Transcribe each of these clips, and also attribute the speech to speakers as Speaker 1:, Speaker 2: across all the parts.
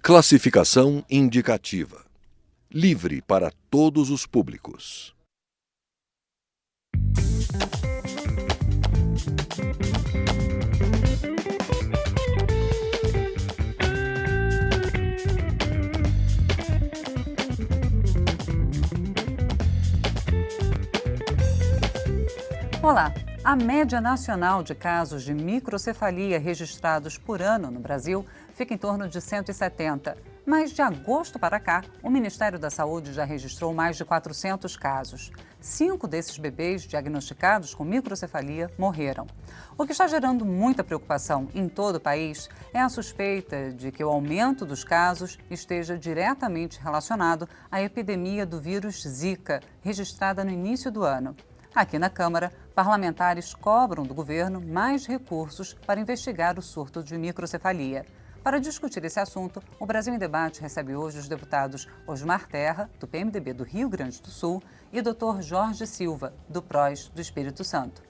Speaker 1: Classificação indicativa. Livre para todos os públicos.
Speaker 2: Olá! A média nacional de casos de microcefalia registrados por ano no Brasil fica em torno de 170. Mas de agosto para cá, o Ministério da Saúde já registrou mais de 400 casos. 5 desses bebês diagnosticados com microcefalia morreram. O que está gerando muita preocupação em todo o país é a suspeita de que o aumento dos casos esteja diretamente relacionado à epidemia do vírus Zika, registrada no início do ano. Aqui na Câmara, parlamentares cobram do governo mais recursos para investigar o surto de microcefalia. Para discutir esse assunto, o Brasil em Debate recebe hoje os deputados Osmar Terra, do PMDB do Rio Grande do Sul, e Dr. Jorge Silva, do PROS do Espírito Santo.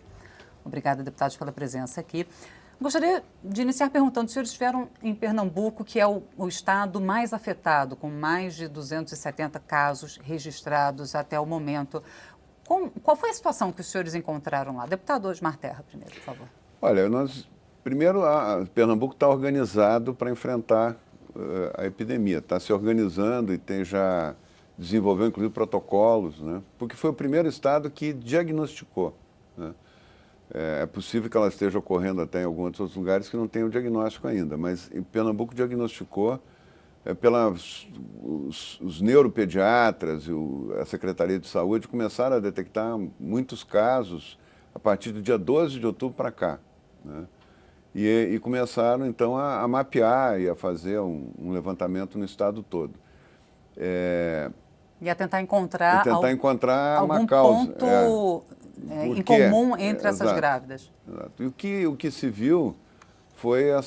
Speaker 2: Obrigada, deputados, pela presença aqui. Gostaria de iniciar perguntando, os senhores estiveram em Pernambuco, que é o estado mais afetado, com mais de 270 casos registrados até o momento. Qual foi a situação que os senhores encontraram lá? Deputado Osmar Terra, primeiro, por favor.
Speaker 3: Olha, primeiro, Pernambuco está organizado para enfrentar a epidemia. Está se organizando e já desenvolveu, inclusive, protocolos, né? Porque foi o primeiro estado que diagnosticou, né? É possível que ela esteja ocorrendo até em alguns outros lugares que não tem o diagnóstico ainda, mas em Pernambuco diagnosticou. Os neuropediatras e a Secretaria de Saúde começaram a detectar muitos casos a partir do dia 12 de outubro para cá, né? E começaram, então, a mapear e a fazer um levantamento no estado todo.
Speaker 2: E a tentar encontrar, algum
Speaker 3: uma causa.
Speaker 2: Ponto em comum entre essas grávidas.
Speaker 3: Exato. E o que se viu foi o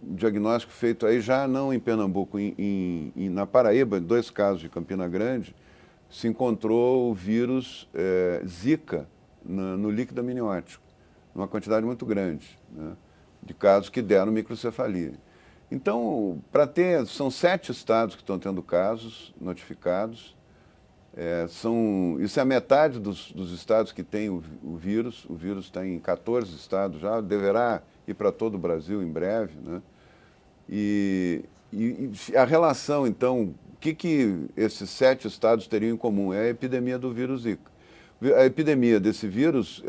Speaker 3: diagnóstico feito aí já não em Pernambuco, na Paraíba, em 2 casos de Campina Grande, se encontrou o vírus Zika no líquido amniótico, numa quantidade muito grande, né, de casos que deram microcefalia. Então, são 7 estados que estão tendo casos notificados. Isso é a metade dos estados que têm o vírus. O vírus está em 14 estados já, deverá ir para todo o Brasil em breve, né? E a relação, então, o que esses 7 estados teriam em comum? É a epidemia do vírus Zika. A epidemia desse vírus,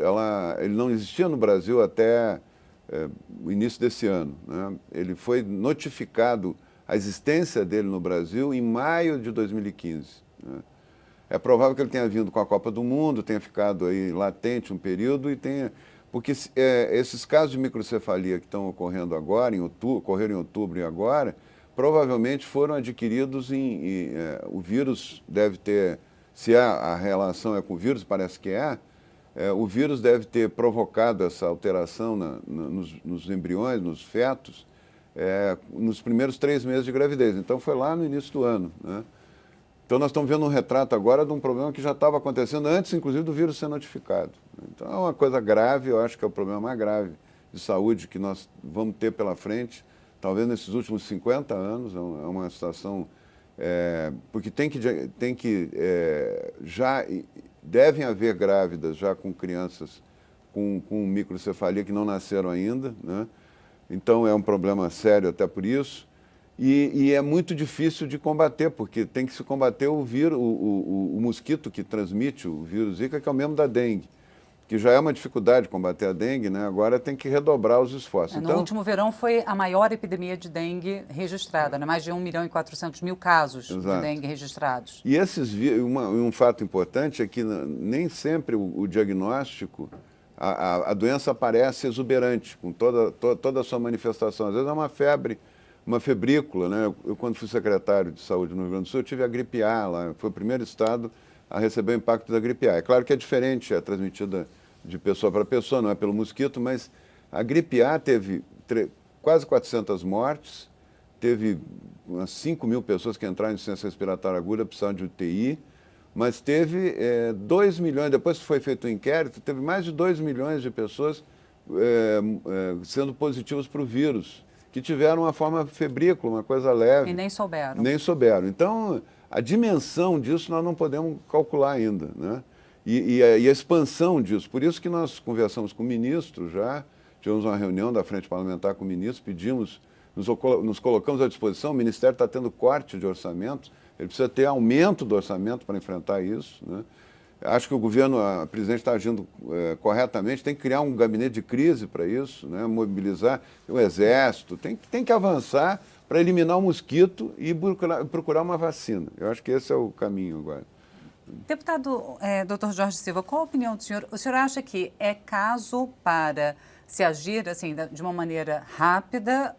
Speaker 3: ele não existia no Brasil até o início desse ano, né? Ele foi notificado a existência dele no Brasil em maio de 2015, né? É provável que ele tenha vindo com a Copa do Mundo, tenha ficado aí latente um período porque esses casos de microcefalia que estão ocorrendo agora, ocorreram em outubro e agora, provavelmente foram adquiridos o vírus deve ter, se a relação é com o vírus, parece que o vírus deve ter provocado essa alteração nos embriões, nos fetos, nos primeiros 3 meses de gravidez. Então foi lá no início do ano, né? Então, nós estamos vendo um retrato agora de um problema que já estava acontecendo antes, inclusive, do vírus ser notificado. Então, é uma coisa grave, eu acho que é o problema mais grave de saúde que nós vamos ter pela frente, talvez nesses últimos 50 anos, é uma situação, porque já devem haver grávidas já com crianças com microcefalia que não nasceram ainda, né? Então, é um problema sério até por isso. E é muito difícil de combater, porque tem que se combater o vírus, o mosquito que transmite o vírus Zika, que é o mesmo da dengue, que já é uma dificuldade combater a dengue, né? Agora tem que redobrar os esforços.
Speaker 2: No último verão foi a maior epidemia de dengue registrada, né? Mais de 1.400.000 casos de dengue registrados.
Speaker 3: E um fato importante é que nem sempre o diagnóstico, a doença aparece exuberante, com toda a sua manifestação. Às vezes é uma febrícula, né? Eu, quando fui secretário de saúde no Rio Grande do Sul, eu tive a gripe A lá, foi o primeiro estado a receber o impacto da gripe A. É claro que é diferente, é transmitida de pessoa para pessoa, não é pelo mosquito, mas a gripe A teve quase 400 mortes, teve umas 5.000 pessoas que entraram em insuficiência respiratória aguda, precisaram de UTI, mas teve 2 milhões, depois que foi feito o inquérito, teve mais de 2 milhões de pessoas sendo positivas para o vírus. que tiveram uma forma febrícula, uma coisa leve.
Speaker 2: E nem souberam.
Speaker 3: Nem souberam. Então, a dimensão disso nós não podemos calcular ainda, né? E a expansão disso. Por isso que nós conversamos com o ministro já, tivemos uma reunião da Frente Parlamentar com o ministro, pedimos, nos colocamos à disposição, o Ministério está tendo corte de orçamento, ele precisa ter aumento do orçamento para enfrentar isso, né? Acho que o governo, a presidente está agindo corretamente, tem que criar um gabinete de crise para isso, né? Mobilizar o exército, tem que avançar para eliminar o mosquito e procurar uma vacina. Eu acho que esse é o caminho agora.
Speaker 2: Deputado Dr. Jorge Silva, qual a opinião do senhor? O senhor acha que é caso para se agir assim, de uma maneira rápida,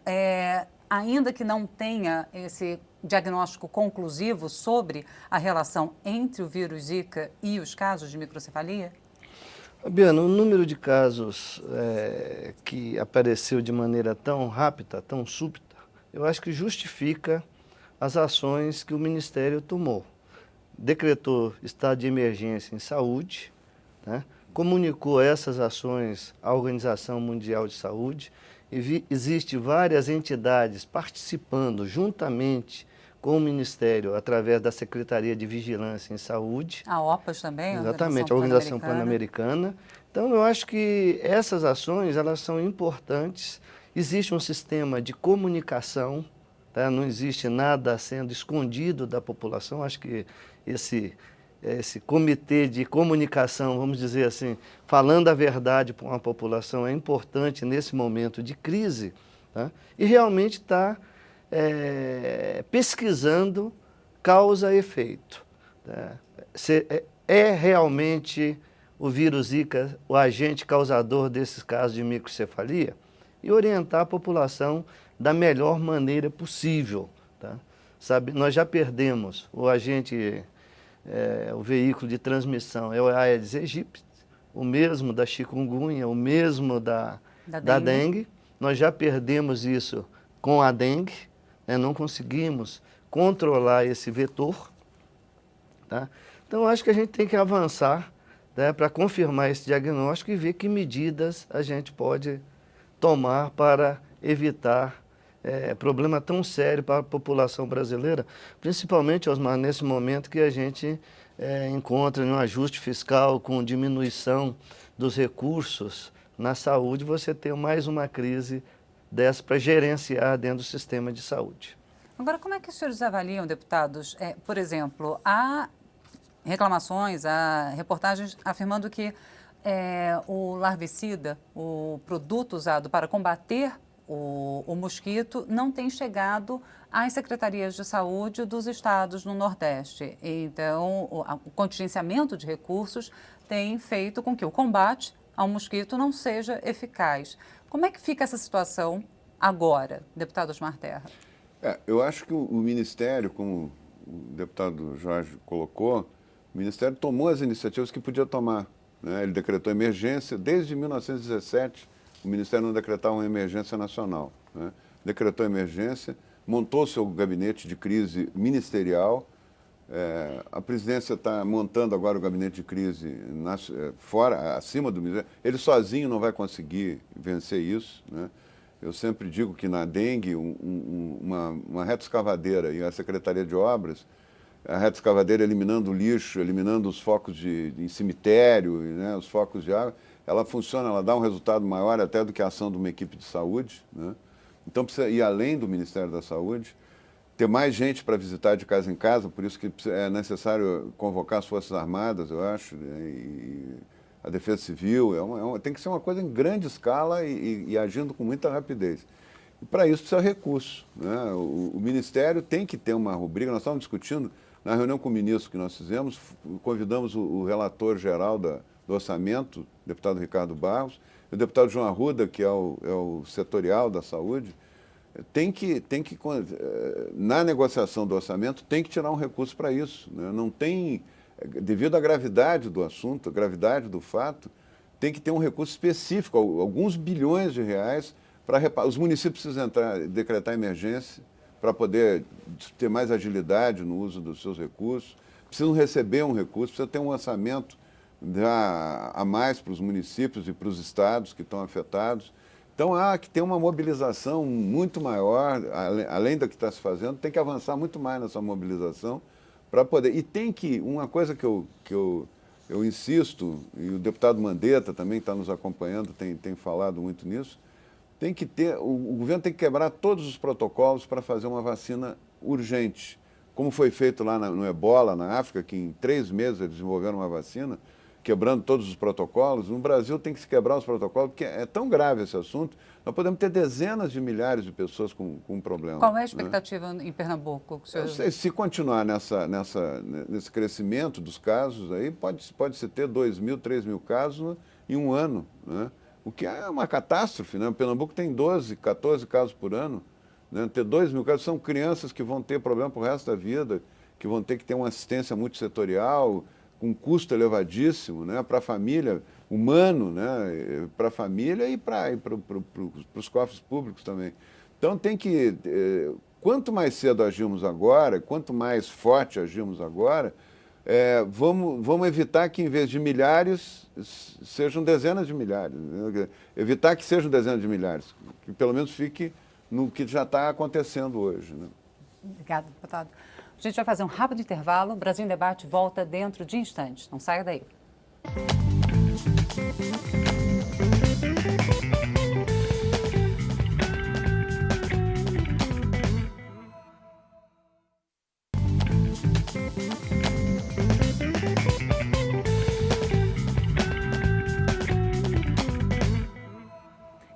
Speaker 2: ainda que não tenha esse diagnóstico conclusivo sobre a relação entre o vírus Zika e os casos de microcefalia?
Speaker 4: Fabiana, o número de casos que apareceu de maneira tão rápida, tão súbita, eu acho que justifica as ações que o Ministério tomou. Decretou estado de emergência em saúde, né? Comunicou essas ações à Organização Mundial de Saúde, e existem várias entidades participando juntamente com o Ministério, através da Secretaria de Vigilância em Saúde.
Speaker 2: A OPAS também?
Speaker 4: Exatamente, a Organização Pan-Americana. Então, eu acho que essas ações, elas são importantes. Existe um sistema de comunicação, tá? Não existe nada sendo escondido da população. Acho que esse comitê de comunicação, vamos dizer assim, falando a verdade para uma população é importante nesse momento de crise, tá? E realmente está pesquisando causa e efeito. Tá? É realmente o vírus Zika o agente causador desses casos de microcefalia? E orientar a população da melhor maneira possível. Tá? Sabe, nós já perdemos o agente, o veículo de transmissão, é o Aedes aegypti, o mesmo da chikungunya, o mesmo da dengue. Nós já perdemos isso com a dengue, né? Não conseguimos controlar esse vetor. Tá? Então, acho que a gente tem que avançar, né, para confirmar esse diagnóstico e ver que medidas a gente pode tomar para evitar problema tão sério para a população brasileira, principalmente, Osmar, nesse momento que a gente encontra um ajuste fiscal com diminuição dos recursos na saúde, você tem mais uma crise dessa para gerenciar dentro do sistema de saúde.
Speaker 2: Agora, como é que os senhores avaliam, deputados? Por exemplo, há reclamações, há reportagens afirmando que o larvicida, o produto usado para combater o mosquito, não tem chegado às secretarias de saúde dos estados no Nordeste. Então, o contingenciamento de recursos tem feito com que o combate ao mosquito não seja eficaz. Como é que fica essa situação agora, deputado Osmar Terra?
Speaker 3: Eu acho que o Ministério, como o deputado Jorge colocou, o Ministério tomou as iniciativas que podia tomar, né? Ele decretou emergência. Desde 1917, o Ministério não decretava uma emergência nacional, né? Decretou emergência, montou seu gabinete de crise ministerial. A presidência está montando agora o gabinete de crise acima do Ministério. Ele sozinho não vai conseguir vencer isso, né? Eu sempre digo que na dengue, uma reta-escavadeira e a Secretaria de Obras, a reta-escavadeira eliminando o lixo, eliminando os focos em cemitério, né, os focos de água, ela funciona, ela dá um resultado maior até do que a ação de uma equipe de saúde, né? Então precisa ir além do Ministério da Saúde, ter mais gente para visitar de casa em casa, por isso que é necessário convocar as Forças Armadas, eu acho, né, e a Defesa Civil, tem que ser uma coisa em grande escala e agindo com muita rapidez. E para isso precisa recurso, né? O Ministério tem que ter uma rubrica, nós estávamos discutindo, na reunião com o ministro que nós fizemos, convidamos o relator geral do orçamento, o deputado Ricardo Barros, e o deputado João Arruda, que é o setorial da saúde, na negociação do orçamento, tem que tirar um recurso para isso, né? Não tem, devido à gravidade do assunto, à gravidade do fato, tem que ter um recurso específico, alguns bilhões de reais, para os municípios precisam decretar emergência para poder ter mais agilidade no uso dos seus recursos, precisam receber um recurso, precisa ter um orçamento já a mais para os municípios e para os estados que estão afetados. Então há que ter uma mobilização muito maior, além do que está se fazendo, tem que avançar muito mais nessa mobilização para poder. E tem que, uma coisa que eu insisto, e o deputado Mandetta também está nos acompanhando, tem falado muito nisso, tem que ter, o governo tem que quebrar todos os protocolos para fazer uma vacina urgente, como foi feito lá no Ebola, na África, que em 3 meses eles desenvolveram uma vacina, quebrando todos os protocolos. No Brasil tem que se quebrar os protocolos, porque é tão grave esse assunto, nós podemos ter dezenas de milhares de pessoas com problema.
Speaker 2: Qual é a expectativa, né, em Pernambuco?
Speaker 3: Eu sei, se continuar nesse crescimento dos casos, aí pode-se ter 2.000, 3.000 casos em um ano, né? O que é uma catástrofe, né? O Pernambuco tem 12, 14 casos por ano, né? Ter 2.000 casos são crianças que vão ter problema para o resto da vida, que vão ter que ter uma assistência multissetorial, com um custo elevadíssimo, né? Para a família, humano, né? Para a família e para os cofres públicos também. Então tem que, quanto mais cedo agirmos agora, quanto mais forte agirmos agora, vamos evitar que, em vez de milhares, sejam dezenas de milhares. Né? Evitar que sejam dezenas de milhares, que pelo menos fique no que já está acontecendo hoje. Né?
Speaker 2: Obrigada, deputado. A gente vai fazer um rápido intervalo. O Brasil em Debate volta dentro de instantes. Não saia daí.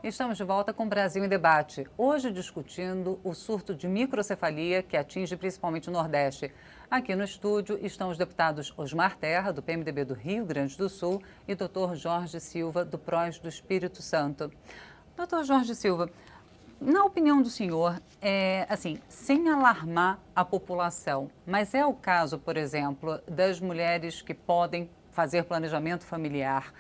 Speaker 2: Estamos de volta com o Brasil em Debate, hoje discutindo o surto de microcefalia que atinge principalmente o Nordeste. Aqui no estúdio estão os deputados Osmar Terra, do PMDB do Rio Grande do Sul, e Dr. Jorge Silva, do PROS do Espírito Santo. Dr. Jorge Silva, na opinião do senhor, assim, sem alarmar a população, mas é o caso, por exemplo, das mulheres que podem fazer planejamento familiar,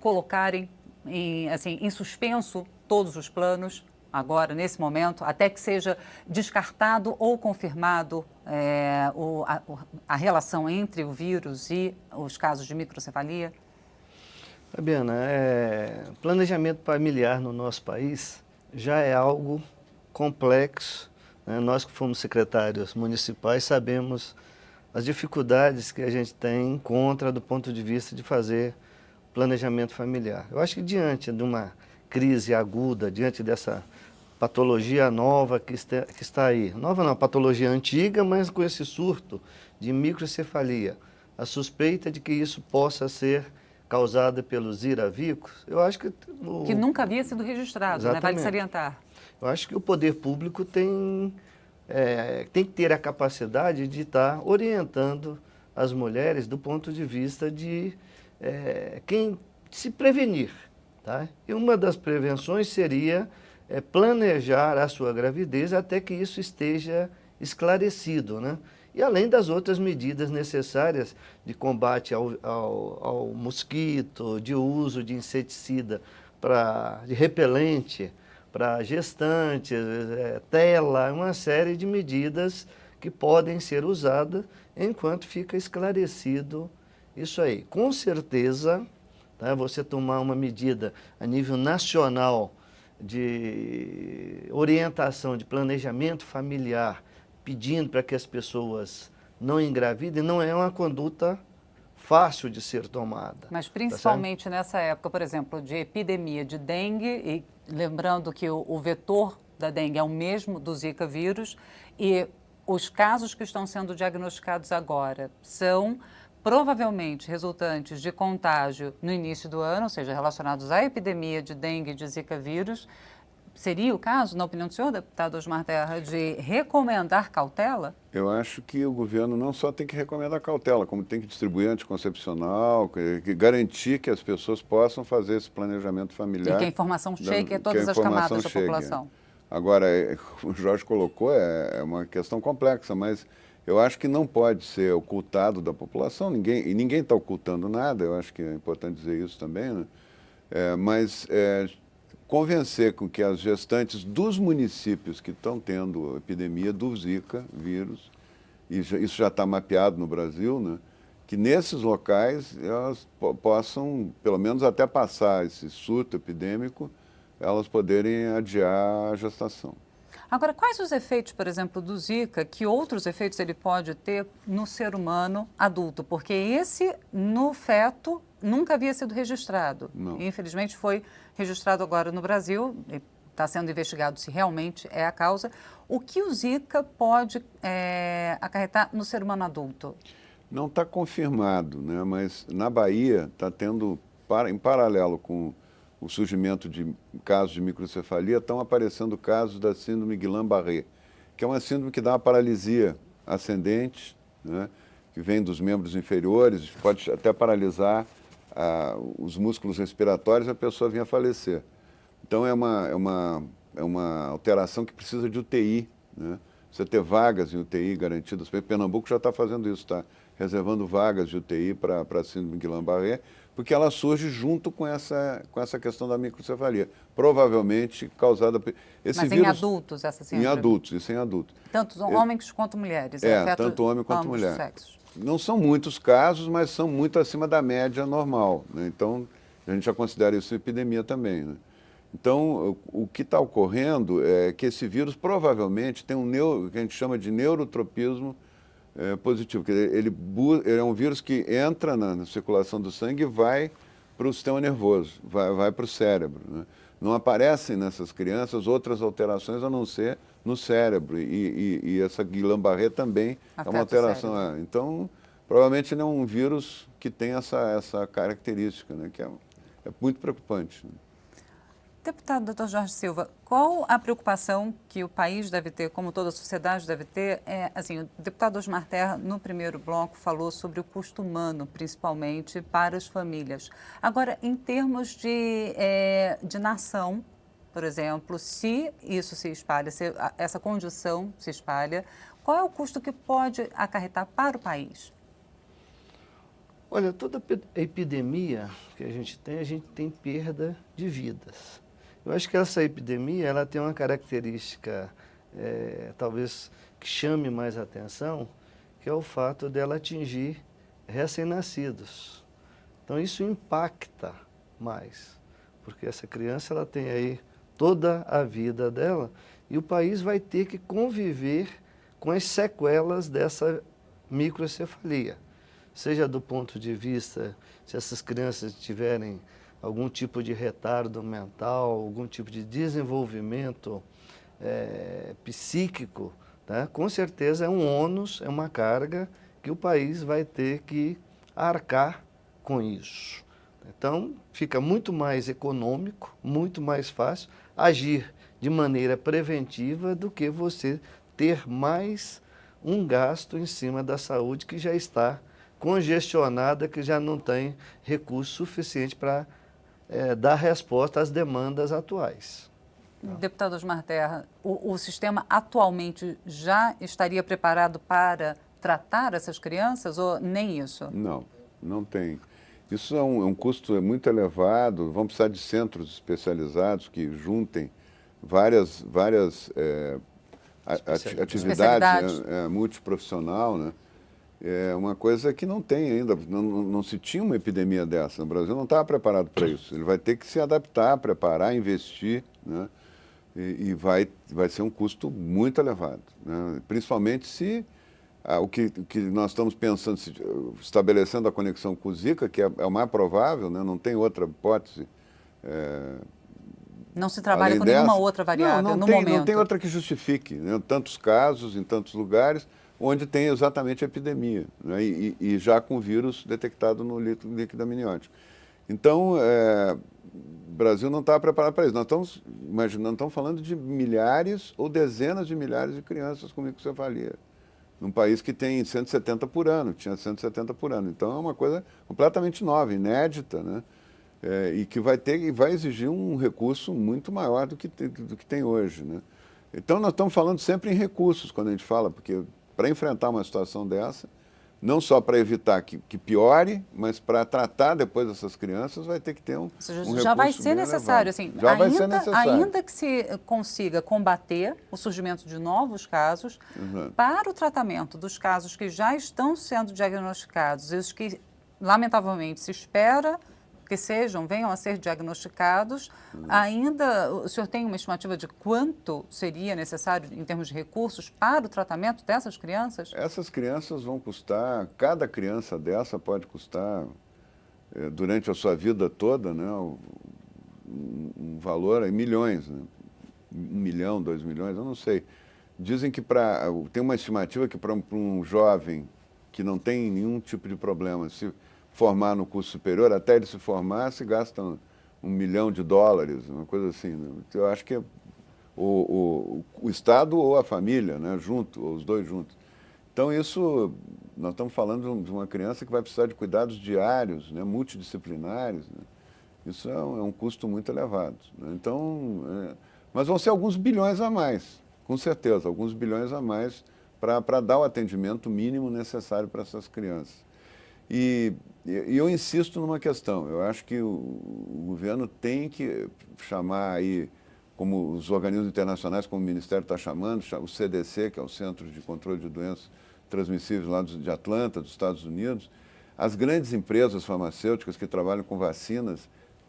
Speaker 2: colocarem em suspenso todos os planos, agora, nesse momento, até que seja descartado ou confirmado a relação entre o vírus e os casos de microcefalia?
Speaker 4: Fabiana, planejamento familiar no nosso país já é algo complexo, né? Nós que fomos secretários municipais sabemos as dificuldades que a gente tem contra do ponto de vista de fazer planejamento familiar. Eu acho que diante de uma crise aguda, diante dessa patologia nova que está aí, nova não, patologia antiga, mas com esse surto de microcefalia, a suspeita de que isso possa ser causado pelos ziravírus, eu acho que...
Speaker 2: Que nunca havia sido registrado, né? Vale salientar.
Speaker 4: Eu acho que o poder público tem que ter a capacidade de estar orientando as mulheres do ponto de vista de quem se prevenir, tá? E uma das prevenções seria planejar a sua gravidez até que isso esteja esclarecido, né? E além das outras medidas necessárias de combate ao mosquito, de uso de inseticida, de repelente para gestantes, tela, uma série de medidas que podem ser usadas enquanto fica esclarecido isso aí. Com certeza, tá, você tomar uma medida a nível nacional de orientação, de planejamento familiar, pedindo para que as pessoas não engravidem, não é uma conduta fácil de ser tomada.
Speaker 2: Mas principalmente nessa época, por exemplo, de epidemia de dengue, e lembrando que o vetor da dengue é o mesmo do Zika vírus, e os casos que estão sendo diagnosticados agora são provavelmente resultantes de contágio no início do ano, ou seja, relacionados à epidemia de dengue e de Zika vírus. Seria o caso, na opinião do senhor, deputado Osmar Terra, de recomendar cautela?
Speaker 3: Eu acho que o governo não só tem que recomendar cautela, como tem que distribuir anticoncepcional, que garantir que as pessoas possam fazer esse planejamento familiar.
Speaker 2: E que a informação chegue a todas as camadas da população.
Speaker 3: Agora, como o Jorge colocou, é uma questão complexa, mas eu acho que não pode ser ocultado da população, ninguém está ocultando nada, eu acho que é importante dizer isso também, né? Mas convencer com que as gestantes dos municípios que estão tendo epidemia do Zika vírus, e isso já está mapeado no Brasil, né? Que nesses locais elas possam, pelo menos até passar esse surto epidêmico, elas poderem adiar a gestação.
Speaker 2: Agora, quais os efeitos, por exemplo, do Zika, que outros efeitos ele pode ter no ser humano adulto? Porque esse, no feto, nunca havia sido registrado.
Speaker 3: Não.
Speaker 2: Infelizmente, foi registrado agora no Brasil, está sendo investigado se realmente é a causa. O que o Zika pode acarretar no ser humano adulto?
Speaker 3: Não está confirmado, né? Mas na Bahia está tendo, em paralelo com o surgimento de casos de microcefalia, estão aparecendo casos da síndrome Guillain-Barré, que é uma síndrome que dá uma paralisia ascendente, né? Que vem dos membros inferiores, pode até paralisar os músculos respiratórios e a pessoa vir a falecer. Então é uma alteração que precisa de UTI, né? Você ter vagas em UTI garantidas. Pernambuco já está fazendo isso, está reservando vagas de UTI para a síndrome Guillain-Barré, porque ela surge junto com essa questão da microcefalia, provavelmente causada por esse
Speaker 2: Mas
Speaker 3: vírus.
Speaker 2: em adultos, essa síndrome?
Speaker 3: Em adultos, isso em adultos.
Speaker 2: Tanto homens quanto mulheres?
Speaker 3: Tanto homem quanto
Speaker 2: ambos
Speaker 3: mulher.
Speaker 2: Sexos.
Speaker 3: Não são muitos casos, mas são muito acima da média normal, né? Então, a gente já considera isso epidemia também, né? Então, o que está ocorrendo é que esse vírus provavelmente tem o que a gente chama de neurotropismo positivo, que ele é um vírus que entra na circulação do sangue e vai para o sistema nervoso, vai para o cérebro, né? Não aparecem nessas crianças outras alterações a não ser no cérebro, e essa Guillain-Barré também é uma alteração. Então, provavelmente ele é um vírus que tem essa característica, né? Que é muito preocupante, né?
Speaker 2: Deputado Dr. Jorge Silva, qual a preocupação que o país deve ter, como toda a sociedade deve ter? O deputado Osmar Terra, no primeiro bloco, falou sobre o custo humano, principalmente para as famílias. Agora, em termos de nação, por exemplo, se isso se espalha, se essa condição se espalha, qual é o custo que pode acarretar para o país?
Speaker 4: Olha, toda epidemia que a gente tem perda de vidas. Eu acho que essa epidemia ela tem uma característica, talvez, que chame mais atenção, que é o fato dela atingir recém-nascidos. Então, isso impacta mais, porque essa criança ela tem aí toda a vida dela e o país vai ter que conviver com as sequelas dessa microcefalia. Seja do ponto de vista, se essas crianças tiverem algum tipo de retardo mental, algum tipo de desenvolvimento psíquico, tá? Com certeza é um ônus, é uma carga que o país vai ter que arcar com isso. Então, fica muito mais econômico, muito mais fácil agir de maneira preventiva do que você ter mais um gasto em cima da saúde que já está congestionada, que já não tem recurso suficiente para dar resposta às demandas atuais.
Speaker 2: Deputado Osmar Terra, o sistema atualmente já estaria preparado para tratar essas crianças ou nem isso?
Speaker 3: Não tem. Isso é um custo muito elevado, vamos precisar de centros especializados que juntem várias atividades multiprofissional, né? É uma coisa que não tem ainda, não se tinha uma epidemia dessa. O Brasil não estava preparado para isso. Ele vai ter que se adaptar, preparar, investir, né? E vai ser um custo muito elevado, né? Principalmente se o que nós estamos pensando, estabelecendo a conexão com o Zika, que é o mais provável, né? Não tem outra hipótese.
Speaker 2: Não se trabalha com nenhuma outra variável no momento.
Speaker 3: Não tem outra que justifique, né? Tantos casos, em tantos lugares, onde tem exatamente a epidemia, né? E já com vírus detectado no líquido amniótico. Então, o Brasil não está preparado para isso. Nós estamos imaginando, estamos falando de milhares ou dezenas de milhares de crianças com microcefalia, num país que tem 170 por ano, tinha 170 por ano. Então, é uma coisa completamente nova, inédita, né? E que vai exigir um recurso muito maior do que tem hoje, né? Então, nós estamos falando sempre em recursos quando a gente fala, porque para enfrentar uma situação dessa, não só para evitar que piore, mas para tratar depois dessas crianças, vai ter que ter um recurso
Speaker 2: já vai ser necessário, assim,
Speaker 3: vai ser necessário.
Speaker 2: Ainda que se consiga combater o surgimento de novos casos, para o tratamento dos casos que já estão sendo diagnosticados e os que, lamentavelmente, se espera que venham a ser diagnosticados, ainda o senhor tem uma estimativa de quanto seria necessário em termos de recursos para o tratamento dessas crianças?
Speaker 3: Essas crianças vão custar, cada criança dessa pode custar, durante a sua vida toda, né, um valor em milhões, né? 1 milhão, 2 milhões, eu não sei. Dizem que tem uma estimativa que para um jovem que não tem nenhum tipo de problema, se formar no curso superior, até ele se formar, se gasta $1 milhão, uma coisa assim. Né? Eu acho que é o Estado ou a família, né, junto, ou os dois juntos. Então isso, nós estamos falando de uma criança que vai precisar de cuidados diários, né, multidisciplinares, né? Isso é um custo muito elevado. Né? Então, mas vão ser alguns bilhões a mais, com certeza, alguns bilhões a mais para dar o atendimento mínimo necessário para essas crianças. E eu insisto numa questão, eu acho que o governo tem que chamar aí, como os organismos internacionais, como o Ministério está chamando, o CDC, que é o Centro de Controle de Doenças Transmissíveis lá de Atlanta, dos Estados Unidos, as grandes empresas farmacêuticas que trabalham com vacinas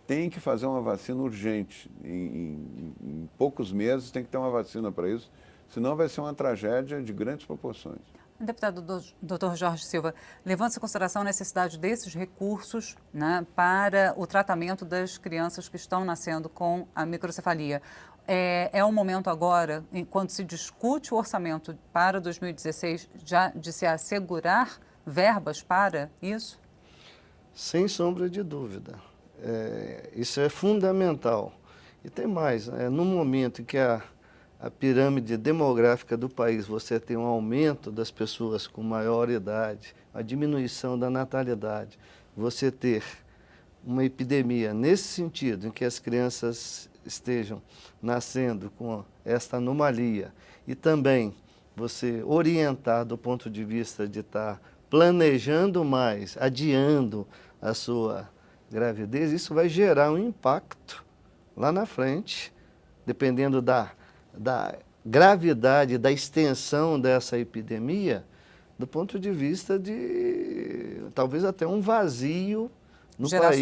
Speaker 3: têm que fazer uma vacina urgente. Em poucos meses tem que ter uma vacina para isso, senão vai ser uma tragédia de grandes proporções.
Speaker 2: Deputado Dr. Jorge Silva, levando-se em consideração a necessidade desses recursos, né, para o tratamento das crianças que estão nascendo com a microcefalia, é um momento agora, quando se discute o orçamento para 2016, já de se assegurar verbas para isso?
Speaker 4: Sem sombra de dúvida. Isso é fundamental. E tem mais, no momento em que a pirâmide demográfica do país, você tem um aumento das pessoas com maior idade, a diminuição da natalidade, você ter uma epidemia nesse sentido, em que as crianças estejam nascendo com esta anomalia, e também você orientar do ponto de vista de estar planejando mais, adiando a sua gravidez, isso vai gerar um impacto lá na frente, dependendo da gravidade, da extensão dessa epidemia, do ponto de vista de talvez até um vazio no país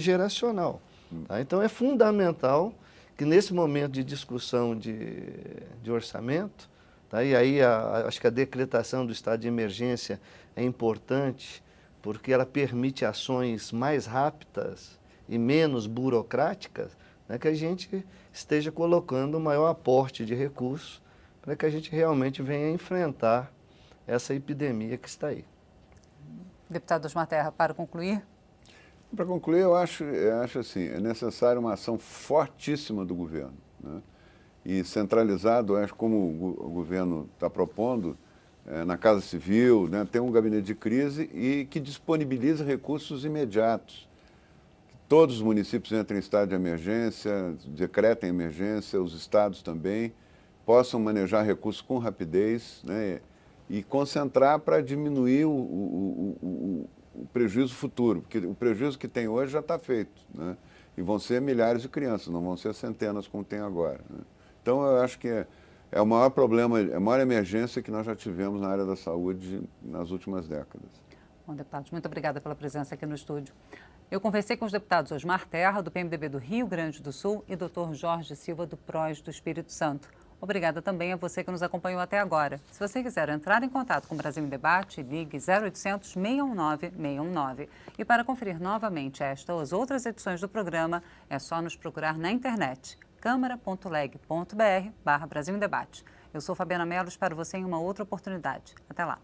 Speaker 4: geracional. Tá? Então é fundamental que nesse momento de discussão de orçamento, tá? E aí acho que a decretação do estado de emergência é importante, porque ela permite ações mais rápidas e menos burocráticas, né, que a gente esteja colocando um maior aporte de recursos para que a gente realmente venha enfrentar essa epidemia que está aí.
Speaker 2: Deputado Osmar Terra, para concluir?
Speaker 3: Para concluir, eu acho assim, é necessária uma ação fortíssima do governo, né? E centralizado, acho como o governo está propondo, na Casa Civil, né, tem um gabinete de crise e que disponibiliza recursos imediatos. Todos os municípios entrem em estado de emergência, decretem emergência, os estados também, possam manejar recursos com rapidez, né, e concentrar para diminuir o prejuízo futuro, porque o prejuízo que tem hoje já está feito, né, e vão ser milhares de crianças, não vão ser centenas como tem agora. Né. Então, eu acho que é o maior problema, a maior emergência que nós já tivemos na área da saúde nas últimas décadas.
Speaker 2: Bom, deputados, muito obrigada pela presença aqui no estúdio. Eu conversei com os deputados Osmar Terra, do PMDB do Rio Grande do Sul, e Dr. Jorge Silva, do PROS do Espírito Santo. Obrigada também a você que nos acompanhou até agora. Se você quiser entrar em contato com o Brasil em Debate, ligue 0800 619 619. E para conferir novamente esta ou as outras edições do programa, é só nos procurar na internet, câmara.leg.br/Brasil em Debate. Eu sou Fabiana Mello, espero você em uma outra oportunidade. Até lá.